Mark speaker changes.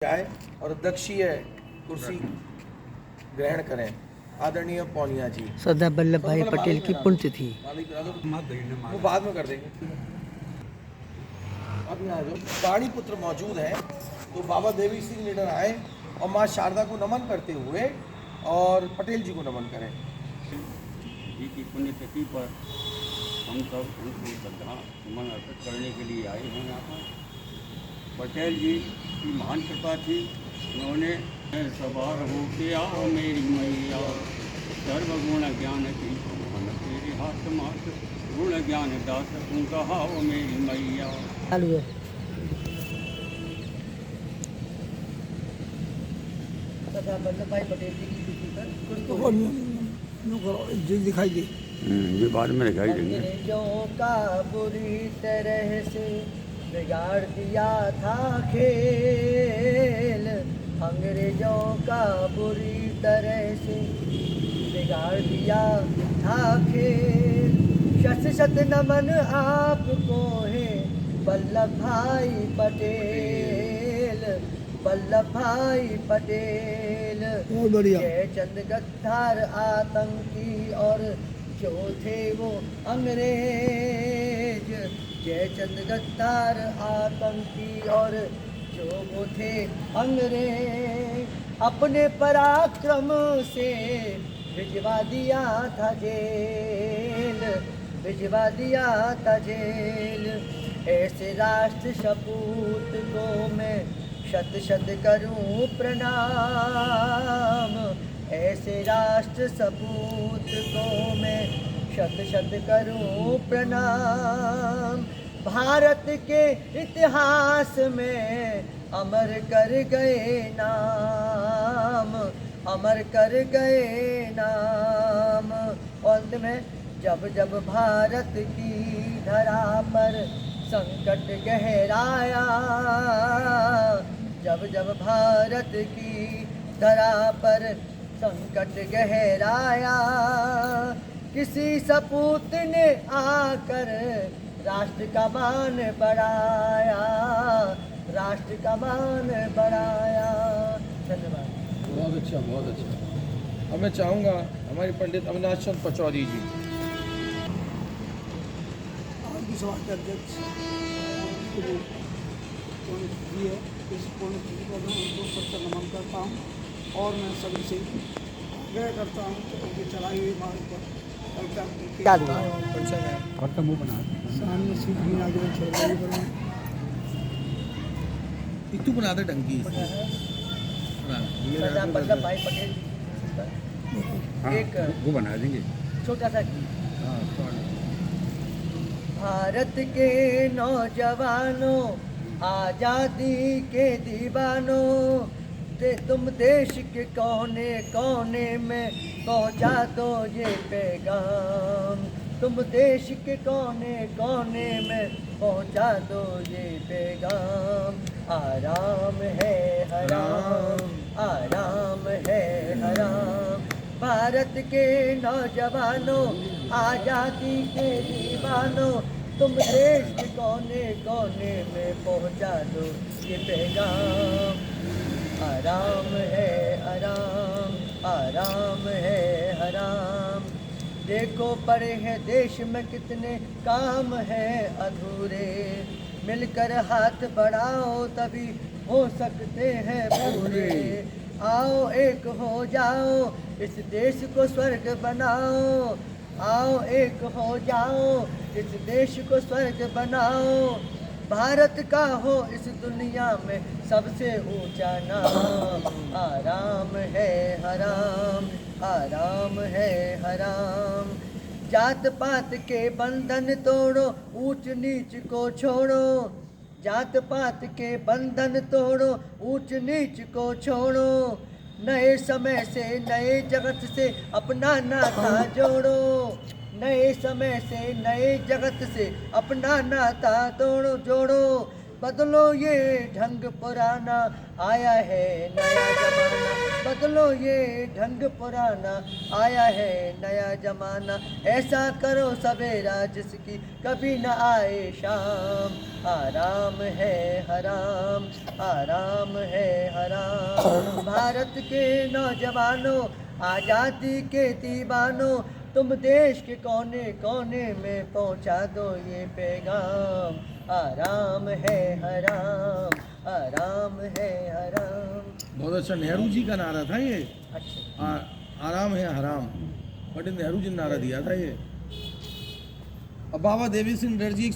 Speaker 1: जाए और अध्यक्षीय कुर्सी ग्रहण करें। आदरणीय पौनिया जी।
Speaker 2: सरदार वल्लभ भाई पटेल की पुण्यतिथि।
Speaker 1: वो बाद में कर देंगे। अब यहाँ जो पाणिपुत्र मौजूद है तो बाबा देवी सिंह लीडर आए और माँ शारदा को नमन करते हुए और पटेल जी को नमन करें।
Speaker 3: जी की पुण्यतिथि पर हम सब उनको श्रद्धा सुमन अर्पित करने के लिए आए हैं। यहाँ पर पटेल जी की महान कृपा थी। उन्होंने सवार हो के आओ मेरी मैया, सर्वगुण ज्ञान की मन तेरे हाथ मात, गुण ज्ञान दास तू कहाओ मेरी मैया।
Speaker 2: चालू है। सरदार वल्लभ भाई पटेल जी की तिथि पर कुछ तो
Speaker 4: दिखाई दी।
Speaker 3: ये बाद में दिखाई देंगे।
Speaker 2: अंग्रेजों का बुरी तरह से बिगाड़ दिया था खेल, अंग्रेजों का बुरी तरह से बिगाड़ दिया था खेल। शत शत नमन आपको है वल्लभ भाई पटेल, वल्लभ भाई पटेल।
Speaker 4: बहुत बढ़िया।
Speaker 2: जयचंद गद्दार आतंकी और जो थे वो अंग्रेज, जयचंद गद्दार आतंकी और जो वो थे अंग्रेज, अपने पराक्रम से भिजवा दिया था जेल, भिजवा दिया था जेल। ऐसे राष्ट्र सपूत को मैं शत शत करूं प्रणाम, ऐसे राष्ट्र सपूत को मैं शत शत करूं प्रणाम। भारत के इतिहास में अमर कर गए नाम, अमर कर गए नाम। अंत में जब जब भारत की धरा पर संकट गहराया, जब जब भारत की धरा पर संकट गहराया, किसी सपूत ने आकर राष्ट्र का मान बढ़ाया, राष्ट्र का मान बढ़ाया। धन्यवाद।
Speaker 1: बहुत अच्छा, बहुत अच्छा। अब मैं चाहूँगा हमारे पंडित अविनाश चंद्र पचौरी जी।
Speaker 4: सभा के अध्यक्ष पुण्यतिथि है, इस पुण्यतिथि पर मैं उनको सबसे नमन करता हूँ और मैं सभी से आग्रह करता हूँ कि उनकी चलाई हुई मार्ग पर
Speaker 3: का मुँह बना
Speaker 4: सामने सीट भी ना जो छोड़वाई पर
Speaker 1: इतू बना दे डंकी।
Speaker 2: सरदार वल्लभ भाई पटेल जी एक
Speaker 3: वो बना देंगे
Speaker 2: छोटा सा। भारत के नौजवानों, आज़ादी के दीवानों, तुम देश के कोने कोने में पहुंचा दो ये पैगाम, तुम देश के कोने कोने में पहुंचा दो ये पैगाम। आराम है हराम, आराम है हराम। भारत के नौजवानों, आज़ादी के दीवानों, तुम देश के कोने कोने में पहुंचा दो ये पैगाम। आराम है आराम, आराम है हराम। देखो पड़े हैं देश में कितने काम हैं अधूरे, मिलकर हाथ बढ़ाओ तभी हो सकते हैं पूरे। आओ एक हो जाओ, इस देश को स्वर्ग बनाओ, आओ एक हो जाओ, इस देश को स्वर्ग बनाओ। भारत का हो इस दुनिया में सबसे ऊंचा नाम। आराम है हराम, आराम है हराम। जात पात के बंधन तोड़ो, ऊंच नीच को छोड़ो, जात पात के बंधन तोड़ो, ऊंच नीच को छोड़ो। नए समय से नए जगत से अपना नाता जोड़ो, नए समय से नए जगत से अपना नाता जोड़ो जोड़ो। बदलो ये ढंग पुराना, आया है नया जमाना। बदलो ये ढंग पुराना, आया है नया जमाना। ऐसा करो सवेरा जिसकी कभी न आए शाम। आराम है हराम, आराम है हराम। भारत के नौजवानों, आज़ादी के दीवानों, तुम देश के कोने कोने में पहुंचा दो ये पैगाम। आराम है हराम, आराम है हराम।
Speaker 1: बहुत अच्छा, नेहरू जी का नारा था ये।
Speaker 2: अच्छा,
Speaker 1: आराम है हराम, पंडित नेहरू जी ने नारा दिया था ये। अब बाबा देवी सिंह निडर जी एक